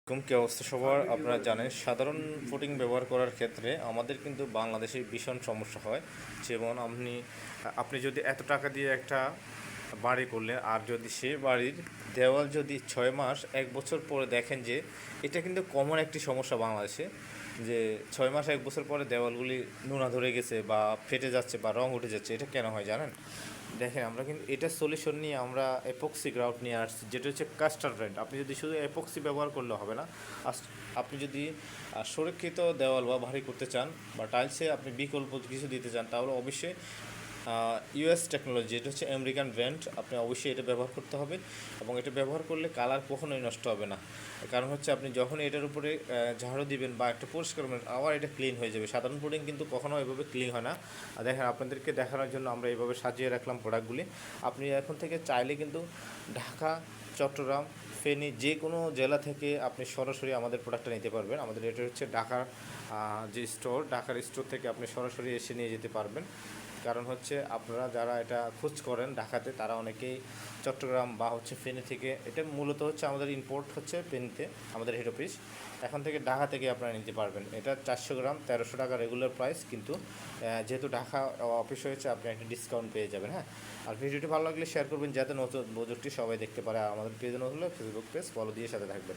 কি অবস্থা সবার? আপনারা জানেন সাধারণ ফুটিং ব্যবহার করার ক্ষেত্রে আমাদের কিন্তু বাংলাদেশে ভীষণ সমস্যা হয়। যেমন আপনি যদি এত টাকা দিয়ে একটা বাড়ি করলেন, আর যদি সে বাড়ির দেওয়াল যদি 6 মাস 1 বছর পরে দেখেন যে এটা কিন্তু কমন একটি সমস্যা বাংলাদেশে, যে 6 মাস 1 বছর পরে দেওয়ালগুলি নোনা ধরে গেছে বা ফেটে যাচ্ছে বা রং উঠে যাচ্ছে। এটা কেন হয় জানেন? দেখেন, আমরা কিন্তু এটা সলিউশন নিয়ে আমরা এপক্সি গ্রাউট নিয়ে আসছি, যেটা হচ্ছে কাস্টার ব্র্যান্ড। আপনি যদি শুধু এপক্সি ব্যবহার করলে হবে না। আপনি যদি সুরক্ষিত দেওয়াল বা ভারী করতে চান বা টাইলসে আপনি বিকল্প কিছু দিতে চান, তাহলে অবশ্যই ইউএস টেকনোলজি, এটা হচ্ছে আমেরিকান ব্র্যান্ড, আপনি অবশ্যই এটা ব্যবহার করতে হবে। এবং এটা ব্যবহার করলে কালার কখনোই নষ্ট হবে না। কারণ হচ্ছে আপনি যখন এটার উপরে ঝাড়ু দিবেন বা একটা পরিষ্কার করবেন, আবার এটা ক্লিন হয়ে যাবে। সাধারণ পুডিং কিন্তু কখনো এভাবে ক্লিন হয় না। আর দেখেন, আপনাদেরকে দেখানোর জন্য আমরা এইভাবে সাজিয়ে রাখলাম প্রোডাক্টগুলি। আপনি এখন থেকে চাইলে কিন্তু ঢাকা, চট্টগ্রাম, ফেনী যে কোনো জেলা থেকে আপনি সরাসরি আমাদের প্রোডাক্টটা নিতে পারবেন। আমাদের এটা হচ্ছে ঢাকার যে স্টোর, ঢাকার স্টোর থেকে আপনি সরাসরি এসে নিয়ে যেতে পারবেন। কারণ হচ্ছে আপনারা যারা এটা খোঁজ করেন ঢাকাতে, তারা অনেকেই চট্টগ্রাম বা হচ্ছে ফেনী থেকে, এটা মূলত হচ্ছে আমাদের ইম্পোর্ট হচ্ছে ফেনীতে, আমাদের হেড অফিস। এখন থেকে ঢাকা থেকে আপনারা নিতে পারবেন। এটা 400 গ্রাম 1300 টাকা রেগুলার প্রাইস, কিন্তু যেহেতু ঢাকা অফিস হয়েছে, আপনি একটা ডিসকাউন্ট পেয়ে যাবেন। হ্যাঁ, আর ভিডিওটি ভালো লাগলে শেয়ার করবেন, যাতে নতুন প্রযুক্তি সবাই দেখতে পারে। আর আমাদের পেজে নতুন হলে ফেসবুক পেজ ফলো দিয়ে সাথে থাকবেন।